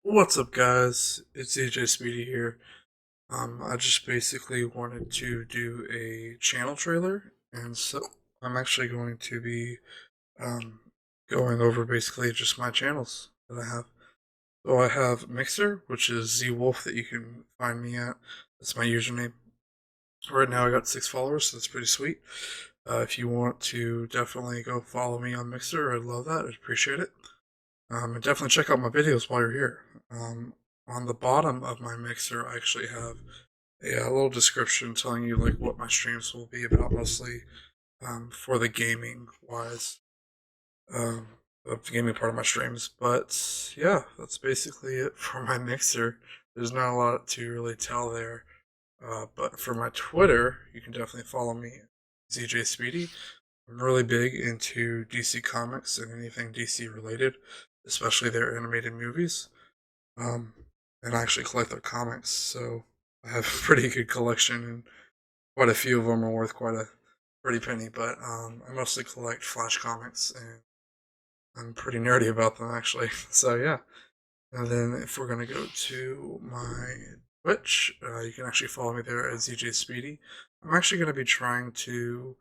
What's up, guys? It's ZJSPEEDY here. I just basically wanted to do a channel trailer, and so I'm actually going to be um, going over basically just my channels that I have. So I have Mixer, which is ZWolf that you can find me at. That's my username. Right now I got 6 followers, so that's pretty sweet. If you want to definitely go follow me on Mixer, I'd love that. I'd appreciate it. And definitely check out my videos while you're here. On the bottom of my mixer, I actually have a little description telling you like what my streams will be about, mostly for the gaming wise, um, the gaming part of my streams. But yeah, that's basically it for my mixer. There's not a lot to really tell there. But for my Twitter, you can definitely follow me, ZJSpeedy. I'm really big into DC Comics and anything DC related, especially their animated movies. Um, and I actually collect their comics, so I have a pretty good collection, and quite a few of them are worth quite a pretty penny. But I mostly collect Flash comics, and I'm pretty nerdy about them actually. So yeah. And then if we're gonna go to my Twitch, you can actually follow me there at ZJSpeedy. I'm actually gonna be trying to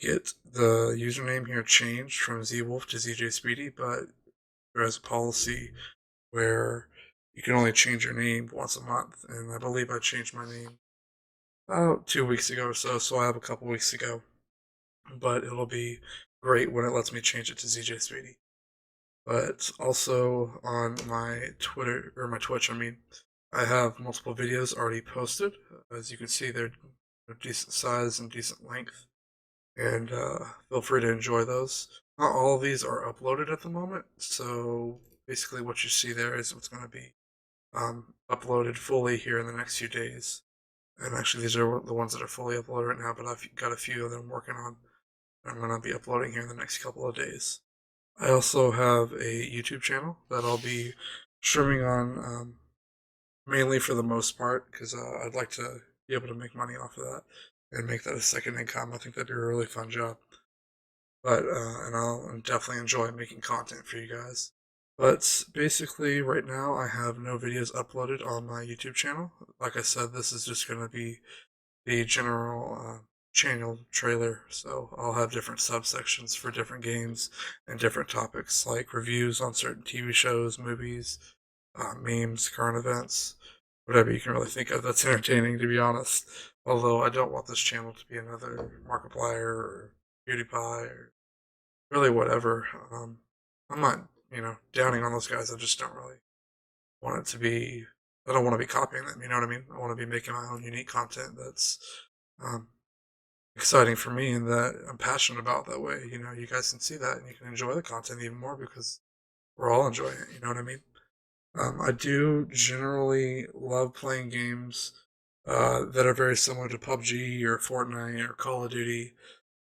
get the username here changed from ZWolf to ZJSpeedy, but there is a policy where you can only change your name once a month, and I believe I changed my name about 2 weeks ago or so, so I have a couple weeks to go. But it'll be great when it lets me change it to ZJSpeedy. But also on my Twitter, or my Twitch, I mean, I have multiple videos already posted. As you can see, they're decent size and decent length, and feel free to enjoy those. Not all of these are uploaded at the moment, so basically what you see there is what's going to be uploaded fully here in the next few days. And actually, these are the ones that are fully uploaded right now, but I've got a few of them working on that I'm going to be uploading here in the next couple of days. I also have a YouTube channel that I'll be streaming on, mainly for the most part, because I'd like to be able to make money off of that and make that a second income. I think that'd be a really fun job. But and I'll definitely enjoy making content for you guys. But basically, right now I have no videos uploaded on my YouTube channel. Like I said, this is just going to be the general channel trailer. So I'll have different subsections for different games and different topics, like reviews on certain TV shows, movies, memes, current events, whatever you can really think of that's entertaining, to be honest. Although I don't want this channel to be another Markiplier or PewDiePie or really whatever. I'm not, downing on those guys. I just don't really want it to be. I don't want to be copying them. You know what I mean? I want to be making my own unique content that's um, exciting for me and that I'm passionate about. That way, you guys can see that and you can enjoy the content even more because we're all enjoying it. You know what I mean? I do generally love playing games that are very similar to PUBG or Fortnite or Call of Duty.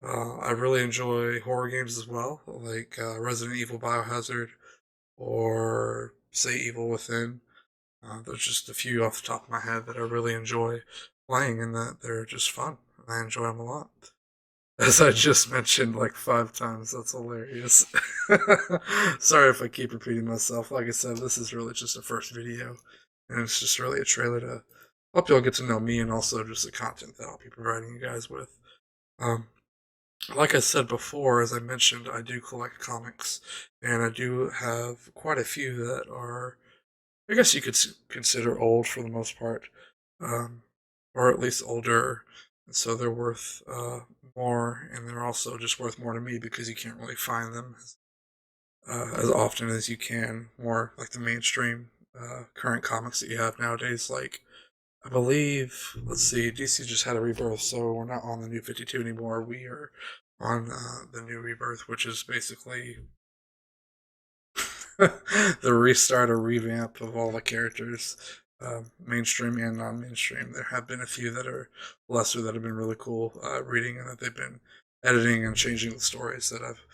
I really enjoy horror games as well, like Resident Evil Biohazard or say Evil Within. There's just a few off the top of my head that I really enjoy playing and that they're just fun. I enjoy them a lot. As I just mentioned like 5 times, that's hilarious. Sorry if I keep repeating myself. Like I said, this is really just a first video, and it's just really a trailer to help y'all get to know me and also just the content that I'll be providing you guys with. Um, like I said before, as I mentioned, I do collect comics, and I do have quite a few that are, I guess you could consider old for the most part, um, or at least older. And so they're worth more, and they're also just worth more to me because you can't really find them as often as you can, more like the mainstream current comics that you have nowadays. Like, I believe, let's see, DC just had a rebirth, so we're not on the new 52 anymore. We are on the new rebirth, which is basically the restart or revamp of all the characters, mainstream and non-mainstream. There have been a few that are lesser that have been really cool reading, and that they've been editing and changing the stories that I've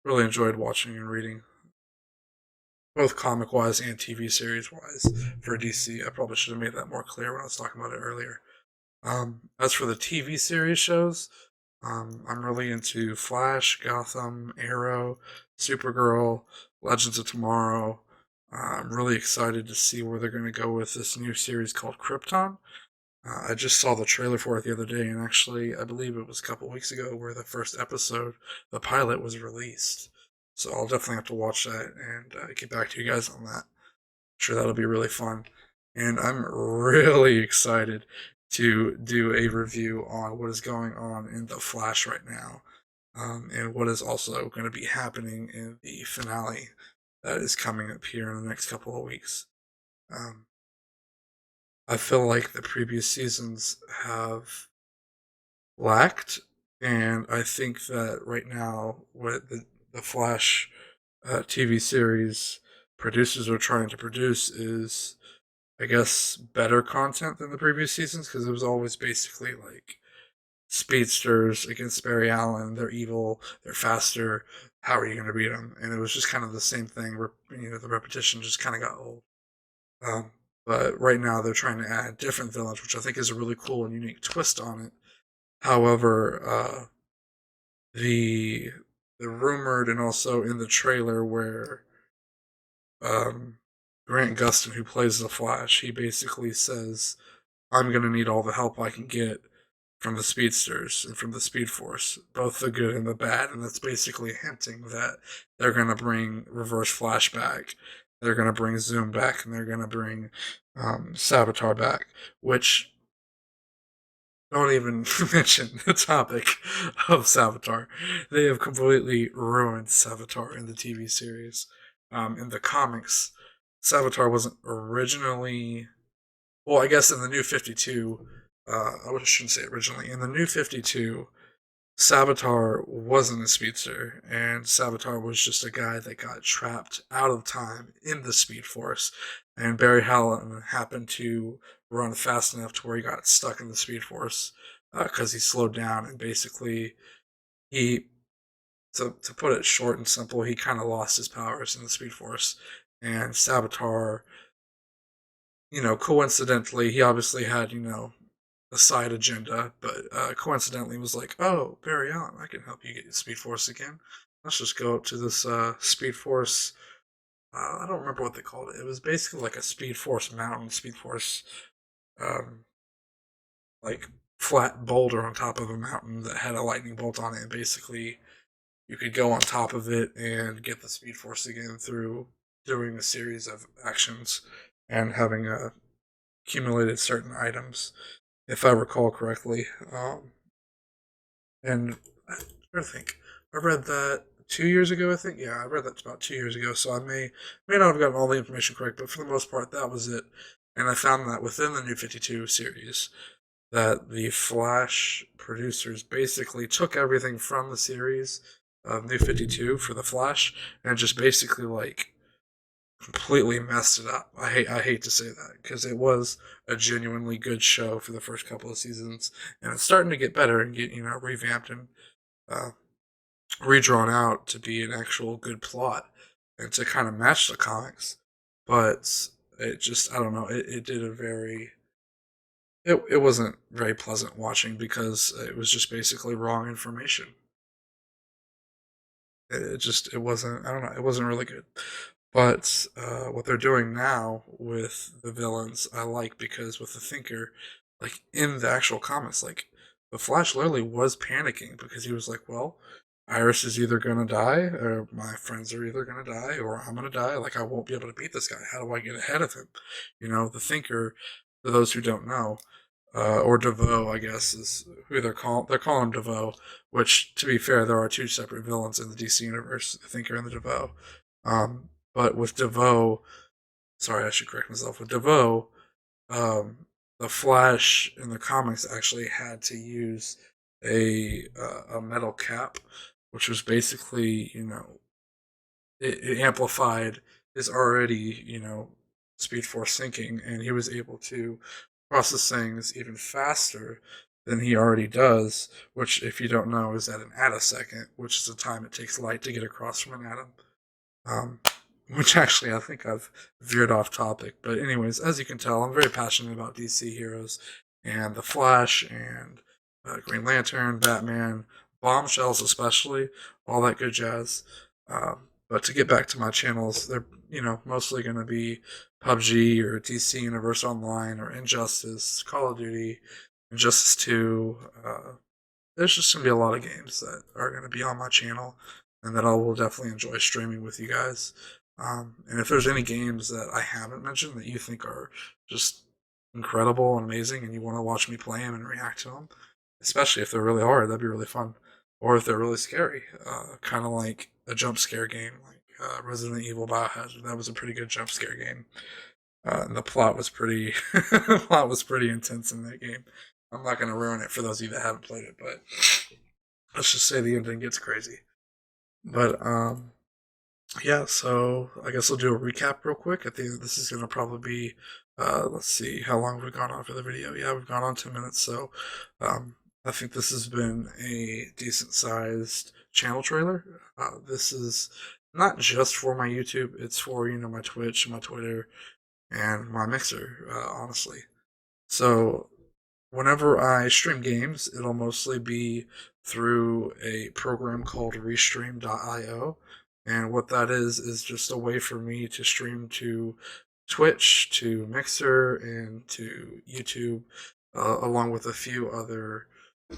really enjoyed watching and reading, both comic-wise and TV series-wise for DC. I probably should have made that more clear when I was talking about it earlier. As for the TV series shows, I'm really into Flash, Gotham, Arrow, Supergirl, Legends of Tomorrow, I'm really excited to see where they're going to go with this new series called Krypton. I just saw the trailer for it the other day, and actually, I believe it was a couple weeks ago where the first episode, the pilot, was released. So I'll definitely have to watch that and get back to you guys on that. Sure, that'll be really fun. And I'm really excited to do a review on what is going on in The Flash right now, and what is also going to be happening in the finale that is coming up here in the next couple of weeks. Um, I feel like the previous seasons have lacked, and I think that right now, what the Flash TV series producers are trying to produce is, I guess, better content than the previous seasons, because it was always basically like speedsters against Barry Allen. They're evil. They're faster. How are you going to beat them? And it was just kind of the same thing. The repetition just kind of got old. Um, but right now they're trying to add different villains, which I think is a really cool and unique twist on it. However, the the rumored and also in the trailer where um, Grant Gustin, who plays the Flash, he basically says, "I'm going to need all the help I can get from the speedsters and from the Speed Force, both the good and the bad." And that's basically hinting that they're going to bring Reverse Flash back, they're going to bring Zoom back, and they're going to bring Savitar back, which, don't even mention the topic of Savitar. They have completely ruined Savitar in the TV series. In the comics, Savitar wasn't originally. Well, I guess in the New 52, I shouldn't say originally. In the New 52, Savitar wasn't a speedster, and Savitar was just a guy that got trapped out of time in the Speed Force. And Barry Allen happened to run fast enough to where he got stuck in the Speed Force because he slowed down, and basically he, to put it short and simple, he kind of lost his powers in the Speed Force. And Savitar, coincidentally, he obviously had, a side agenda, but coincidentally was like, "Oh, Barry Allen, I can help you get your Speed Force again. Let's just go up to this Speed Force." I don't remember what they called it. It was basically like a Speed Force mountain, Speed Force, um, like flat boulder on top of a mountain that had a lightning bolt on it, and basically you could go on top of it and get the Speed Force again through doing a series of actions and having accumulated certain items, if I recall correctly. And I trying to think, I read that 2 years ago. I think, yeah, I read that about 2 years ago. So I may not have gotten all the information correct, but for the most part, that was it. And I found that within the New 52 series, that the Flash producers basically took everything from the series of New 52 for the Flash and just basically like completely messed it up. I hate to say that because it was a genuinely good show for the first couple of seasons, and it's starting to get better and get revamped and uh, redrawn out to be an actual good plot and to kind of match the comics. But it just, I don't know, it did a very it wasn't very pleasant watching because it was just basically wrong information. It wasn't, I don't know, it wasn't really good. But what they're doing now with the villains, I like, because with the Thinker, like in the actual comics, like the Flash literally was panicking because he was like, "Well, Iris is either gonna die, or my friends are either gonna die, or I'm gonna die. Like I won't be able to beat this guy. How do I get ahead of him?" The Thinker, for those who don't know, or DeVoe, I guess, is who they're calling him DeVoe. Which, to be fair, there are two separate villains in the DC universe: the Thinker and the DeVoe. But with DeVoe, sorry, I should correct myself. With DeVoe, um, the Flash in the comics actually had to use a metal cap, which was basically, it amplified his already, Speed Force thinking, and he was able to process things even faster than he already does, which, if you don't know, is at an attosecond, which is the time it takes light to get across from an atom. Um, which actually, I think I've veered off topic. But anyways, as you can tell, I'm very passionate about DC heroes and the Flash and Green Lantern, Batman, Bombshells especially, all that good jazz. But to get back to my channels, they're mostly going to be PUBG or DC Universe Online or Injustice, Call of Duty, Injustice 2. There's just going to be a lot of games that are going to be on my channel and that I will definitely enjoy streaming with you guys. And if there's any games that I haven't mentioned that you think are just incredible and amazing and you want to watch me play them and react to them, especially if they're really hard, that'd be really fun. Or if they're really scary, kind of like a jump scare game, like Resident Evil Biohazard. That was a pretty good jump scare game. And the plot was pretty, plot was pretty intense in that game. I'm not going to ruin it for those of you that haven't played it, but let's just say the ending gets crazy. But yeah, so I guess I'll do a recap real quick. I think this is going to probably be, let's see, how long have we gone on for the video? Yeah, we've gone on 10 minutes, so I think this has been a decent sized channel trailer. This is not just for my YouTube, it's for, my Twitch, my Twitter, and my Mixer, honestly. So whenever I stream games, it'll mostly be through a program called Restream.io. And what that is just a way for me to stream to Twitch, to Mixer, and to YouTube, along with a few other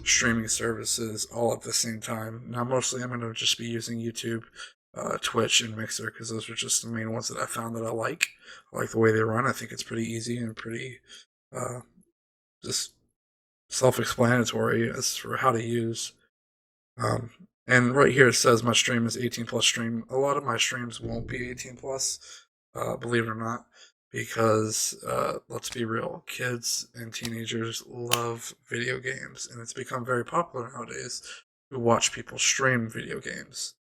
streaming services all at the same time. Now, mostly I'm going to just be using YouTube, Twitch, and Mixer because those are just the main ones that I found that I like. I like the way they run. I think it's pretty easy and pretty uh, just self-explanatory as for how to use. Um, and right here it says my stream is 18 plus stream. A lot of my streams won't be 18 plus, believe it or not, because let's be real, kids and teenagers love video games, and it's become very popular nowadays to watch people stream video games.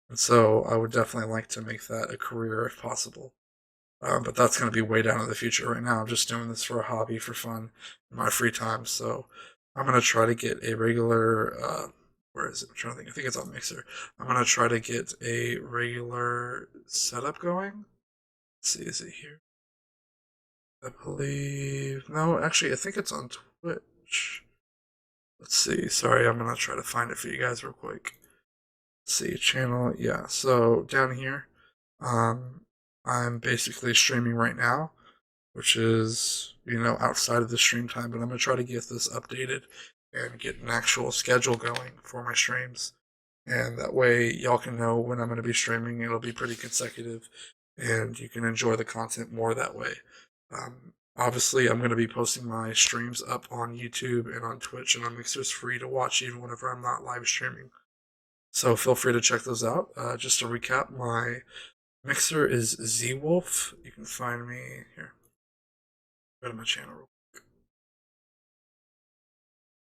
And so I would definitely like to make that a career if possible. But that's going to be way down in the future. Right now, I'm just doing this for a hobby, for fun, in my free time. So I'm going to try to get a regular. Where is it? I'm trying to think. I think it's on Mixer. I'm going to try to get a regular setup going. Let's see, is it here? I believe. No, actually, I think it's on Twitch. Let's see. Sorry, I'm going to try to find it for you guys real quick. Let's see, channel. Yeah, so down here, I'm basically streaming right now, which is, outside of the stream time, but I'm going to try to get this updated and get an actual schedule going for my streams. And that way, y'all can know when I'm going to be streaming. It'll be pretty consecutive, and you can enjoy the content more that way. Obviously, I'm going to be posting my streams up on YouTube and on Twitch and on Mixers free to watch even whenever I'm not live streaming. So feel free to check those out. Just to recap, my Mixer is ZWolf. You can find me here. Go to my channel real quick.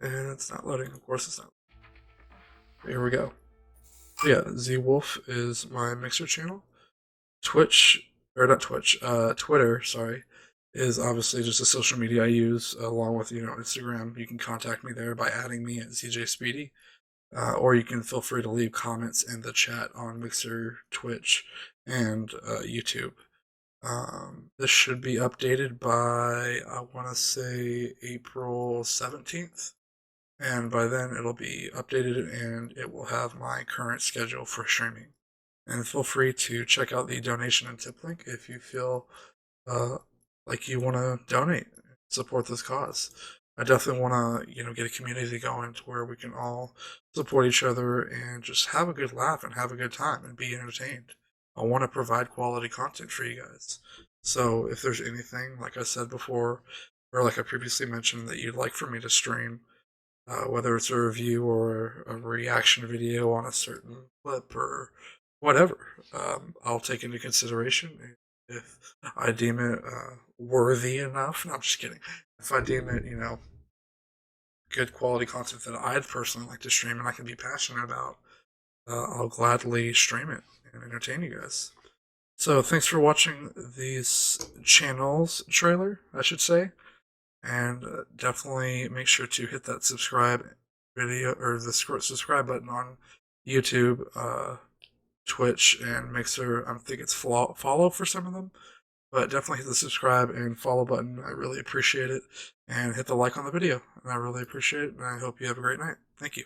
And it's not loading. Of course it's not. Here we go. Yeah, ZWolf is my Mixer channel. Twitch, or not Twitch, Twitter, sorry, is obviously just a social media I use along with, Instagram. You can contact me there by adding me at ZJSPEEDY. Or you can feel free to leave comments in the chat on Mixer, Twitch, and YouTube. This should be updated by, I want to say, April 17th. And by then it'll be updated and it will have my current schedule for streaming. And feel free to check out the donation and tip link if you feel like you want to donate, support this cause. I definitely want to, get a community going to where we can all support each other and just have a good laugh and have a good time and be entertained. I want to provide quality content for you guys. So if there's anything, like I said before, or like I previously mentioned, that you'd like for me to stream, whether it's a review or a reaction video on a certain clip or whatever, I'll take into consideration if I deem it worthy enough. No, I'm just kidding. If I deem it, good quality content that I'd personally like to stream and I can be passionate about, I'll gladly stream it and entertain you guys. So thanks for watching these channels trailer, I should say. And definitely make sure to hit that subscribe video or the subscribe button on YouTube, Twitch, and Mixer. I think it's follow for some of them, but definitely hit the subscribe and follow button. I really appreciate it. And hit the like on the video. And I really appreciate it. And I hope you have a great night. Thank you.